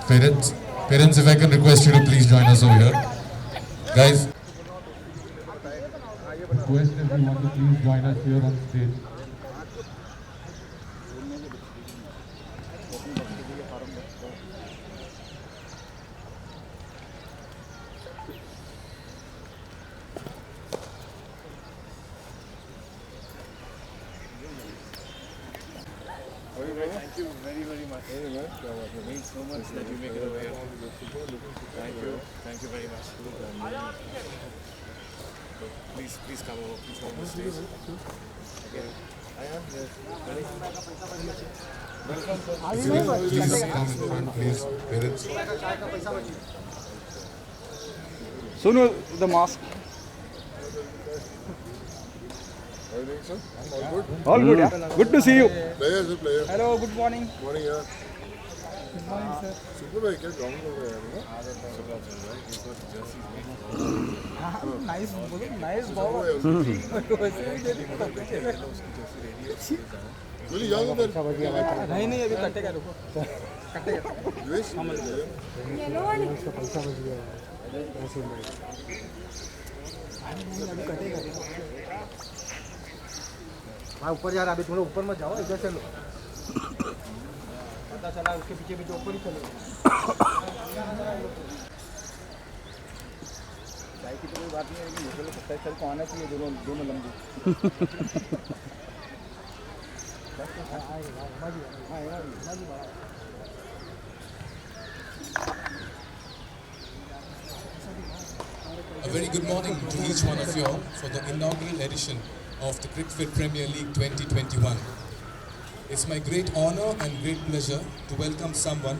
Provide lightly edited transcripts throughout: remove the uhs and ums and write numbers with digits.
Parents, parents, if I can request you to please join us over here. Guys, request everyone to please join us here on stage. Thank you very, very much. It means so much that you make it aware. Thank you very much. Please come over. Please come on stage. Okay. Please come in front, please. Parents. Sonu, the mask. How are you doing, sir? All good? All good, yeah. Good to see you. Players, player. Hello, good morning. Morning, yeah. Good morning, sir. Super bhai, क्या ground हो गया है ना? Nice, nice ball. Really young there. नहीं अभी कटेगा रुको कटेगा Yes. येलो वाली अभी कटेगा भाई ऊपर जा रहा अभी तुम लोग ऊपर मत जाओ इधर चलो पता चला उसके पीछे पीछे ऊपर ही चलो भाई की तो कोई बात नहीं है कि मुझे लगता है सर को आना चाहिए दोनों लंबी A very good morning to each one of you all for the inaugural edition of the Cricket Premier League 2021. It's my great honor and great pleasure to welcome someone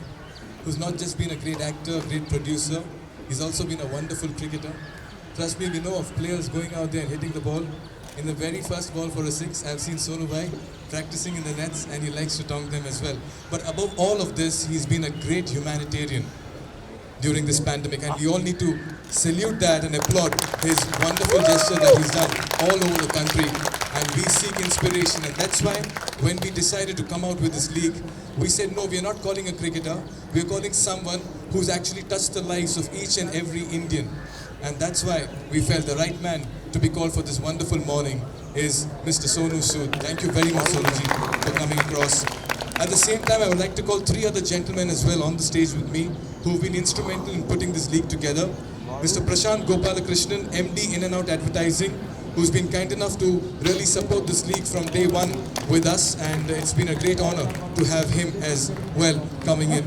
who's not just been a great actor, great producer, he's also been a wonderful cricketer. Trust me, we know of players going out there and hitting the ball. In the very first ball for a six, I've seen Sonu Bhai practicing in the nets and he likes to dunk them as well. But above all of this, he's been a great humanitarian during this pandemic, and we all need to salute that and applaud his wonderful gesture that he's done all over the country. And we seek inspiration, and that's why when we decided to come out with this league, we said no, we are not calling a cricketer, we are calling someone who's actually touched the lives of each and every Indian. And that's why we felt the right man to be called for this wonderful morning is Mr. Sonu Sood. Thank you very much, Sonuji, for coming across. At the same time, I would like to call three other gentlemen as well on the stage with me who've been instrumental in putting this league together. Mr. Prashant Gopalakrishnan, MD In and Out Advertising, who's been kind enough to really support this league from day one with us, and it's been a great honor to have him as well coming in.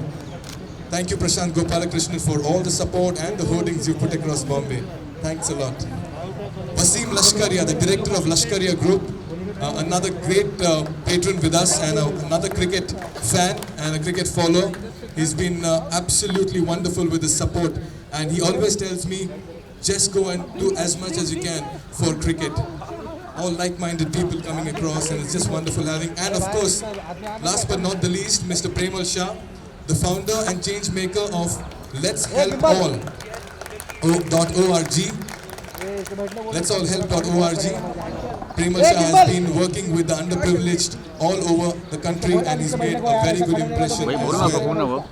Thank you, Prashant Gopalakrishnan, for all the support and the hoardings you put across Bombay. Thanks a lot. Wasim Lashkaria, the director of Lashkaria Group, another great patron with us and another cricket fan and a cricket follower. He's been absolutely wonderful with his support, and he always tells me, just go and do as much as you can for cricket. All like-minded people coming across, and it's just wonderful having. And of course, last but not the least, Mr. Premal Shah, the founder and change maker of Let's Help All .org. Let's All Help.org. Premal Shah has been working with the underprivileged all over the country, and he's made a very good impression as well.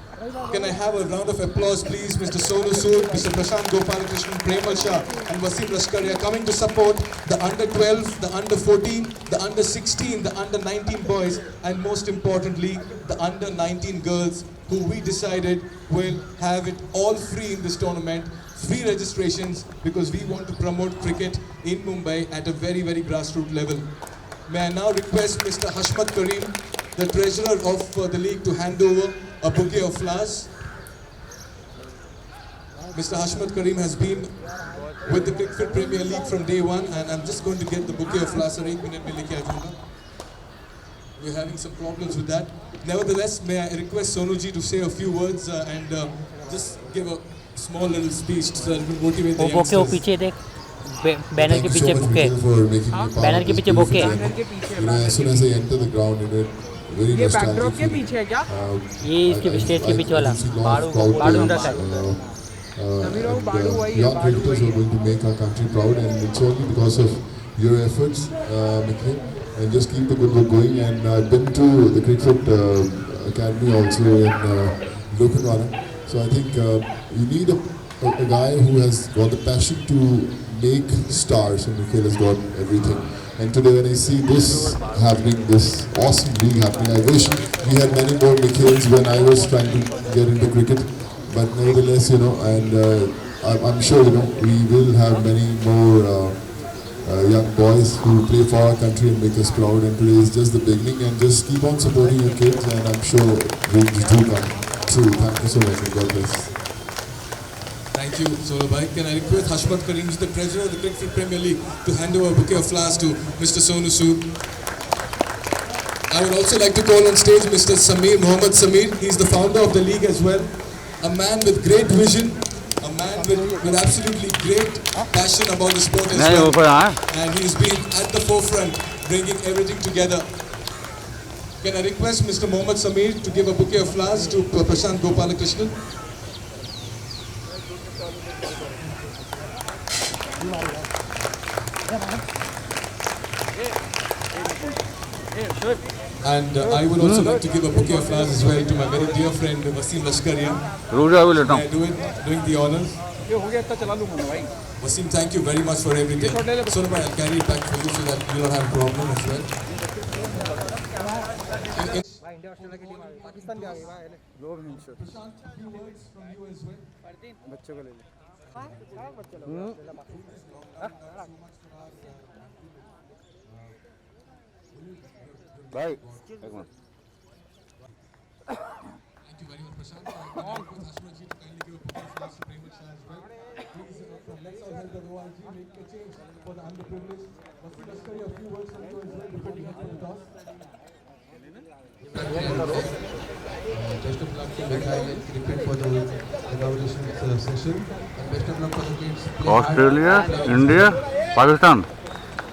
Can I have a round of applause, please? Mr. Sonu Sood, Mr. Prashant Gopalakrishnan, Premal Shah, and Wasim Lashkaria coming to support the under 12, the under 14, the under 16, the under 19 boys, and most importantly, the under 19 girls, who we decided will have it all free in this tournament. Free registrations, because we want to promote cricket in Mumbai at a very, very grassroots level. May I now request Mr. Hashmat Karim, the treasurer of the league, to hand over a bouquet of flowers. Mr. Hashmat Karim has been with the Cricket Premier League from day one, and I'm just going to get the bouquet of flowers. Sir, 1 minute mein leke aa jaunga. We're having some problems with that. Nevertheless, may I request Sonuji to say a few words and just give a small little speech to motivate the youngsters. वो पीछे देख banner के पीछे bouquet banner के पीछे bouquet As soon as I enter the ground, very ये nostalgic backdrop के feeling. पीछे है क्या ये इसके स्टेज के पीछे वाला बाड़ू उधर side Young cricketers who are going to make our country proud, and it's only because of your efforts, Mikhail, and just keep the good work going. And I've been to the cricket academy also in Lokanwala, So I think you need a guy who has got the passion to make stars, and Mikhail has got everything. And today when I see this happening, this awesome league happening, I wish we had many more Mikhails when I was trying to get into cricket. But nevertheless, and I'm sure, we will have many more young boys who play for our country and make us proud. And today is just the beginning, and just keep on supporting your kids, and I'm sure dreams do come true. Thank you so much, and God bless. Thank you, Sonobhai. Can I request Hashmat Karim, who's the treasurer of the Cricket Premier League, to hand over a bouquet of flowers to Mr. Sonu Sood. I would also like to call on stage Mr. Mohammad Samir. He's the founder of the league as well. A man with great vision, a man with absolutely great passion about the sport as well. And he's been at the forefront, bringing everything together. Can I request Mr. Mohammad Samir to give a bouquet of flowers to Prashant Gopalakrishnan? And I would also like to give a bouquet of flowers as well to my very dear friend Wasim Lashkaria. Doing the honors. Wasim, thank you very much for everything. Sonobhai, I'll carry it back for you so that you don't have a problem as well. Prashant, a few words from you as well. भाई Thank you very much, Prashant. I request Hashmatji to kindly give a bouquet of flowers to Premad Shah as well. Please, let's all help the ORG make a change for the underprivileged. Wasim Lashkaria, a few words from you as well before we head for the toss. Best of luck to Mikhail and cricket for the inauguration session. And best of luck for the kids. Australia, India, Pakistan.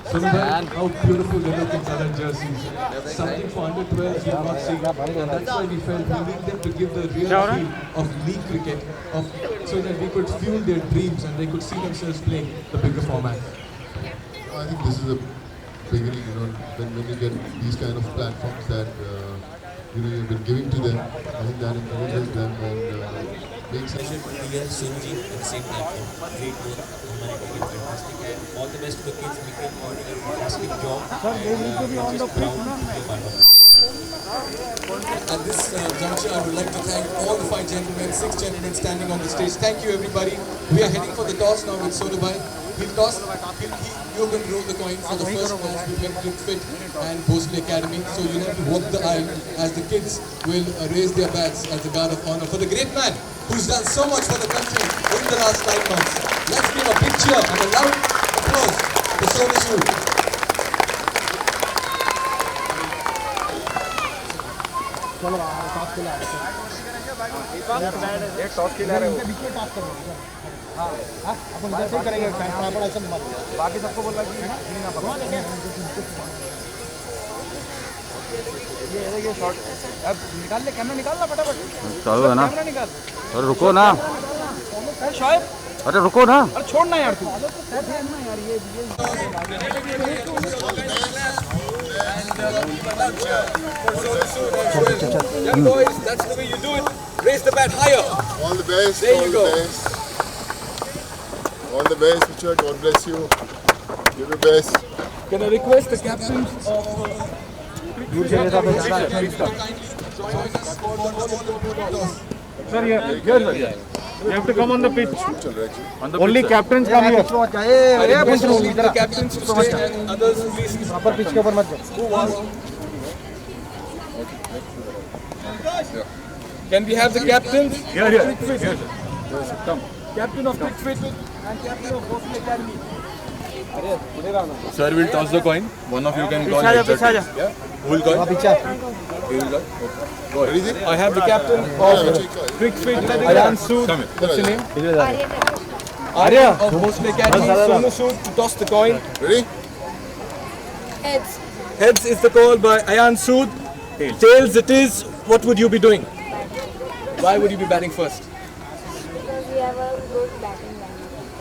Sonobhai, how beautiful they look in colored jerseys. Something for under 12s we've not seen. And that's why we felt we need them to give the real feel of league cricket, so that we could fuel their dreams and they could see themselves playing the bigger format. I think this is a beginning, when you get these kind of platforms that you've been giving to them. I think that encourages them and makes it. Here, Sunji at the same platform. Great work, humanitarian, fantastic, and all the best to the kids. Mikhail doing a fantastic job. I'm just proud to be a part of it. At this juncture, I would like to thank all the 5 gentlemen, 6 gentlemen standing on the stage. Thank you, everybody. We are heading for the toss now with Sonobhai. He'll toss. You're going to roll the coin for the first match between Crickfit and Bhosle Academy. So you'll have to walk the aisle as the kids will raise their bats as the guard of honor for the great man who's done so much for the country in the last 9 months. Let's give a big cheer and a loud applause for Sonu Sood. एक toss के लिए अपन इधर से करेंगे ऐसा बाकी सबको बोल रहा है ये देखिए शॉट अब निकाल ले कैमरा निकाल ना फटाफट चलो ना कैमरा निकाल अरे रुको ना शोएब अरे रुको ना अरे छोड़ ना यार तू Young boys, that's the way you do it. Raise the bat higher. All the best. There you go. All the best, Richard. God bless you. Give your best. Can I request the captains of Sir, here, sir. You have to come on the pitch. Only captains come here. I request only the captains to stay and others please. Proper pitch के ऊपर मत जाओ. Who was? Can we have the captains? Here, here. Come. Captain of Crickfit and captain of Bhosle Academy. Sir will toss the coin. One of you can call it. Yeah? Who will call? He will call. Go ahead. I have the captain of Crickfit, Ayan Sood. What's your name? Arya of Bhosle Academy. Sonu Sood to toss the coin. Ready? Heads. Heads is the call by Ayan Sood. Tails it is. What would you be doing? Why would you be batting first? Because we have a good batting line.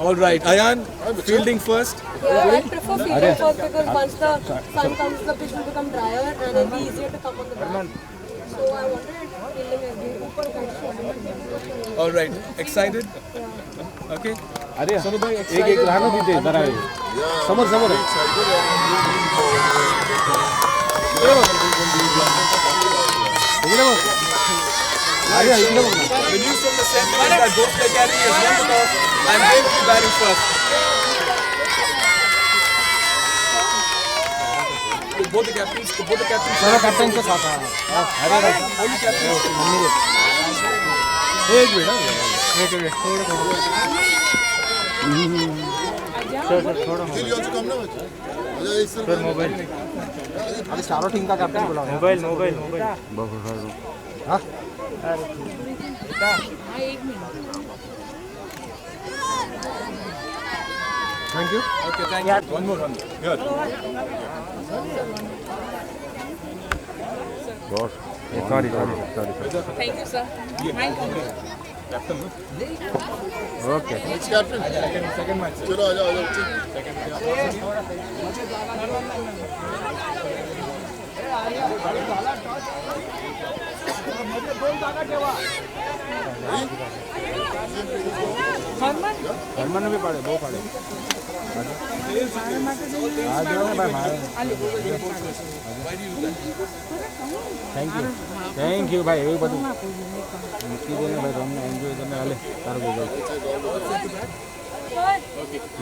All right, Ayan, fielding first. Yeah, I prefer fielding first because once the sun comes, the pitch will become drier and it'll be easier to come on the bat. So I wanted fielding as the All right. Excited? Okay. अरे सोनू भाई एक एक राहना दीजिए जरा समोर समोर अरे इकडे बघ ना. The news from the center is that both the academy has won the toss and they will be batting first. Both the captains. सारा कॅप्टन के साथ अरे Only captains. एक मिनिट एक मिनिट थोड़ा सर मोबाइल अरे चारों टीम का कैप्टन बुलाओ मोबाइल मोबाइल मोबाइल हाँ thank you Okay, thank you. One more. Here. Sorry Thank you, sir. Captain. Okay Second match. चलो आ जाओ हरमन ने भी पाड़े दो पाड़े आज भाई थैंक यू भाई એવું બધું મૂકી દેને ભાઈ તમને એન્જોય કરને હાલે તાર ગોગલ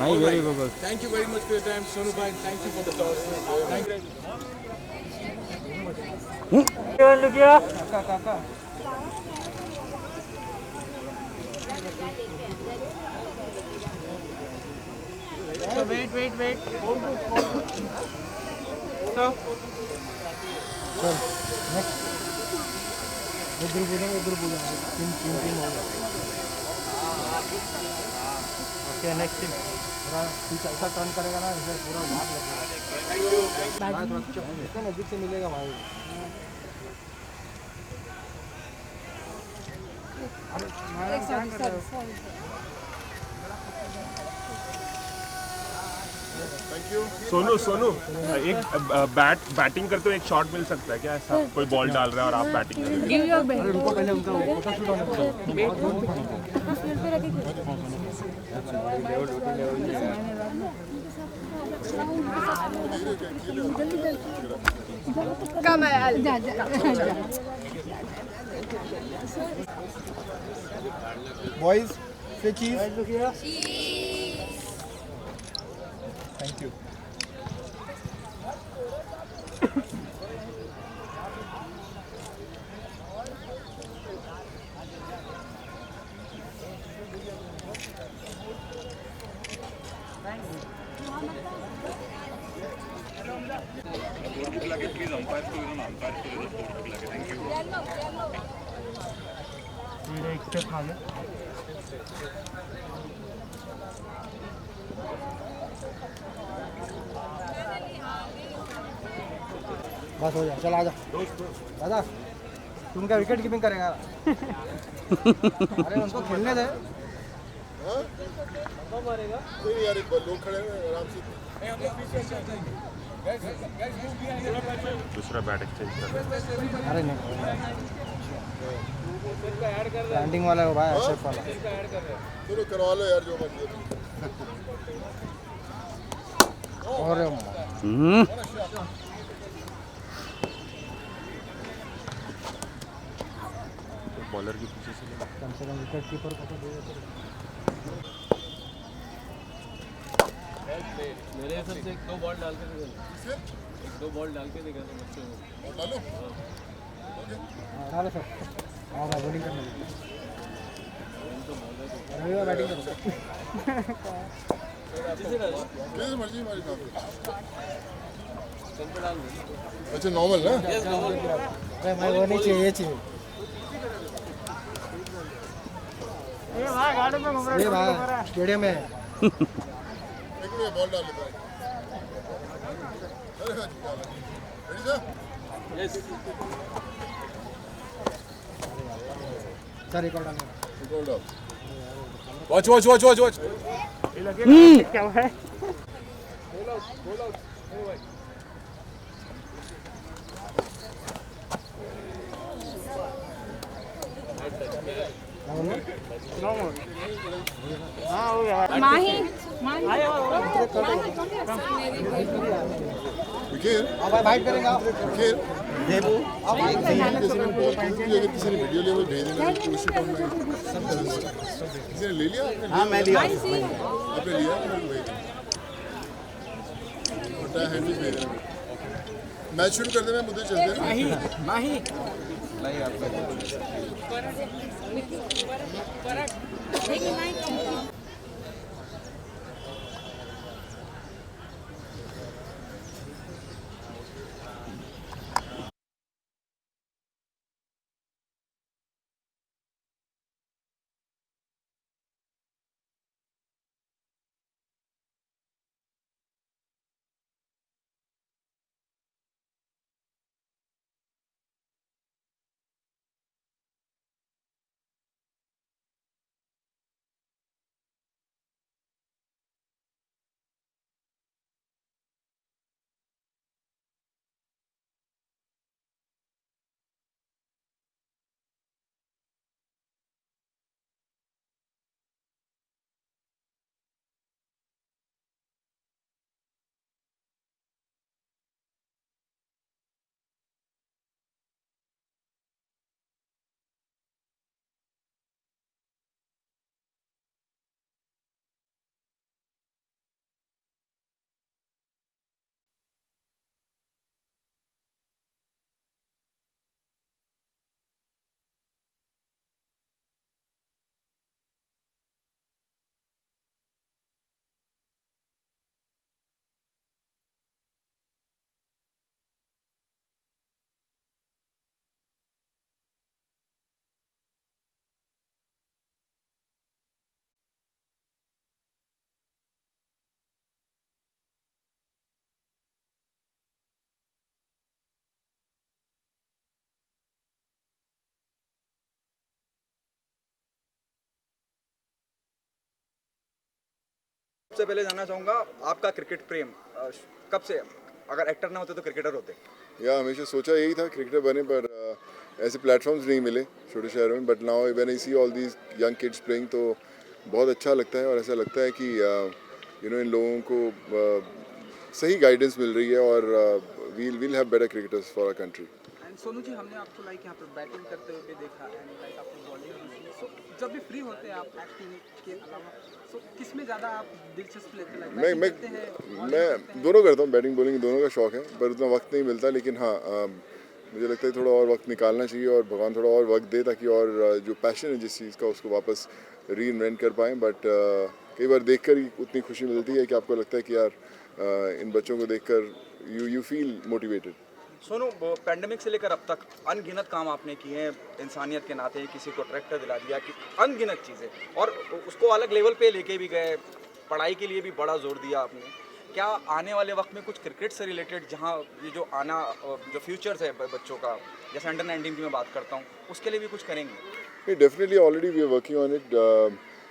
નહીં very goggle Thank you very much for your time, Sonu bhai. Thank you for the toss. Thank you. Wait. चल नेक्स्ट उधर बोलेंगे टीम हो गया ओके नेक्स्ट टीम पूरा पीछे ऐसा टर्न करेगा ना इधर पूरा भाग लगेगा इसके नजदीक से मिलेगा भाई Sorry. सोनू एक बैटिंग करते हुए एक शॉट मिल सकता है क्या ऐसा कोई बॉल डाल रहा है और आप बैटिंग कर रहे हैं Give your best. उनको पहले उनका फोटो शूट होना चाहिए Come on. बॉयज से चीज थैंक यू बस हो जाए चल आजा दादा तुम क्या विकेट कीपिंग करेगा अरे उनको खेलने दे यार एक लोग खड़े हैं आराम से दूसरा बैट एक्सचेंज कर रहे हैं अरे नहीं लैंडिंग वाला हो भाई एसएफ वाला चलो करवा लो यार जो मर्जी और बॉलर की पीछे से कम विकेट कीपर को तो दे मेरे हिसाब से 2 बॉल डाल के देखा 2 बॉल डाल के देखा तो बच्चे और डालो डालो सर आओ भाई बॉलिंग करने रवि भाई बैटिंग करो जैसे मर्जी हमारी काम अच्छा नॉर्मल ना अरे भाई वो नहीं चाहिए चाहिए ये भाई स्टेडियम में बॉल डाल लेता है रेडी सर सर एक और डालना Watch. क्या है माही निखिल फाइट करेंगे निखिल देबू अब जैसे मैंने बॉल की थी अगर किसी ने वीडियो ले वो भेज देना कोशिश करना किसी ने ले लिया हाँ मैं लिया आपने लिया और हैंड भेज देना मैच शुरू कर देना मुद्दे चलते हैं माही नहीं आपका सबसे पहले जानना चाहूँगा आपका क्रिकेट प्रेम कब से, अगर एक्टर ना होते तो क्रिकेटर होते? या हमेशा सोचा यही था क्रिकेटर बने पर ऐसे प्लेटफॉर्म्स नहीं मिले छोटे शहरों में but now when I see all these young kids playing तो बहुत अच्छा लगता है और ऐसा लगता है कि इन लोगों को सही गाइडेंस मिल रही है और we'll have better cricketers for our country. Sonu ji हमने आपको यहाँ पे बैटिंग करते हुए देखा एंड आपको बॉलिंग सो जब भी फ्री होते हैं आप एक्टिंग के अलावा सो किस में ज़्यादा आप दिलचस्प लेते हैं? मैं दोनों करता हूँ, बैटिंग बॉलिंग दोनों का शौक है पर उतना वक्त नहीं मिलता लेकिन हाँ मुझे लगता है थोड़ा और वक्त निकालना चाहिए और भगवान थोड़ा और वक्त दे ताकि और जो पैशन है जिस चीज़ का उसको वापस री-इन्वेंट कर पाएँ बट कई बार देखकर ही उतनी खुशी मिलती है कि आपको लगता है कि यार इन बच्चों को देखकर you feel motivated. Sonu, pandemic से लेकर अब तक अनगिनत काम आपने किए हैं इंसानियत के नाते, किसी को ट्रैक्टर दिला दिया कि अनगिनत चीज़ें और उसको अलग लेवल पे लेके भी गए, पढ़ाई के लिए भी बड़ा जोर दिया आपने। क्या आने वाले वक्त में कुछ क्रिकेट से रिलेटेड जहाँ ये जो फ्यूचर्स है बच्चों का, जैसे अंडर-19 की मैं बात करता हूँ, उसके लिए भी कुछ करेंगे? Definitely already we are working on it.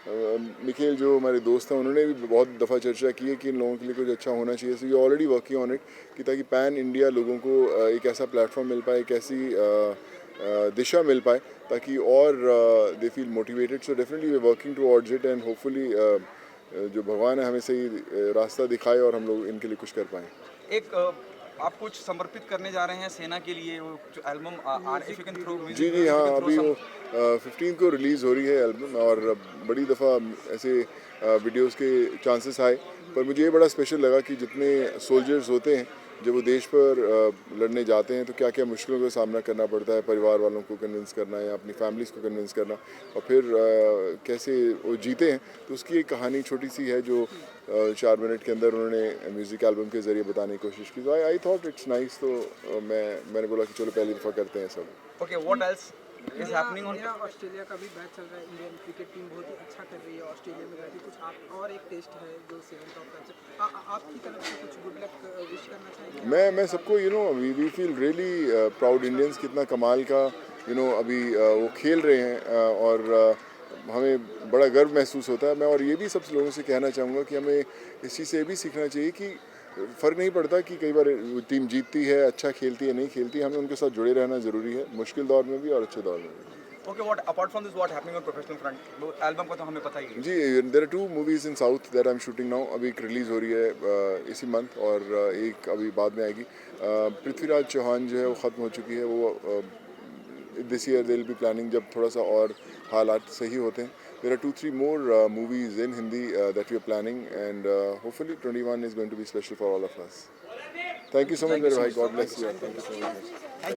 Nikhil जो हमारे दोस्त हैं उन्होंने भी बहुत दफ़ा चर्चा की है कि इन लोगों के लिए कुछ अच्छा होना चाहिए, so you already working on it कि ताकि पैन इंडिया लोगों को एक ऐसा प्लेटफॉर्म मिल पाए, एक ऐसी दिशा मिल पाए ताकि और they feel motivated. So definitely we are working towards it and hopefully जो भगवान है हमें सही रास्ता दिखाए और हम लोग इनके लिए कुछ कर पाएँ। एक आप कुछ समर्पित करने जा रहे हैं सेना के लिए, वो जो album if you can throw music. जी हाँ, अभी वो 15 को रिलीज़ हो रही है एल्बम और बड़ी दफ़ा ऐसे वीडियोस के चांसेस आए पर मुझे ये बड़ा स्पेशल लगा कि जितने सोल्जर्स होते हैं जब वो देश पर लड़ने जाते हैं तो क्या क्या मुश्किलों का सामना करना पड़ता है, परिवार वालों को कन्विंस करना या अपनी फैमिलीज़ को कन्विंस करना और फिर कैसे वो जीते हैं, तो उसकी एक कहानी छोटी सी है जो 4 मिनट के अंदर उन्होंने म्यूज़िक एल्बम के ज़रिए बताने की कोशिश की। तो आई थॉट इट्स नाइस, तो मैंने बोला कि चलो पहली दफ़ा करते हैं सब। Okay, what else is happening on? Australia का भी मैच चल रहा है, इंडियन क्रिकेट टीम बहुत ही अच्छा कर रही है, ऑस्ट्रेलिया में गई थी, कुछ आप और एक टेस्ट है जो 7th ऑफ आपकी तरफ से कुछ गुड लक विश करना चाहिए? मैं सबको we feel really proud Indians, कितना कमाल का अभी वो खेल रहे हैं और हमें बड़ा गर्व महसूस होता है। मैं और ये भी सब लोगों से कहना चाहूँगा कि हमें इस चीज़ से ये भी सीखना चाहिए कि फ़र्क नहीं पड़ता कि कई बार टीम जीतती है, अच्छा खेलती है, नहीं खेलती, हमें उनके साथ जुड़े रहना ज़रूरी है, मुश्किल दौर में भी और अच्छे दौर में भी। Okay, what apart from this, what happening on professional front? वो album का तो हमें पता ही है. जी, there are 2 movies in South that I'm shooting now. अभी एक रिलीज़ हो रही है इसी मंथ और एक अभी बाद में आएगी. पृथ्वीराज चौहान जो है वो ख़त्म हो चुकी है. वो this year they'll be planning जब थोड़ा सा और हालात सही होते हैं. There are 2-3 more movies in Hindi that we are planning, and hopefully 21 is going to be special for all of us. Thank you so much, मेरे भाई. God bless you. Thank you so much.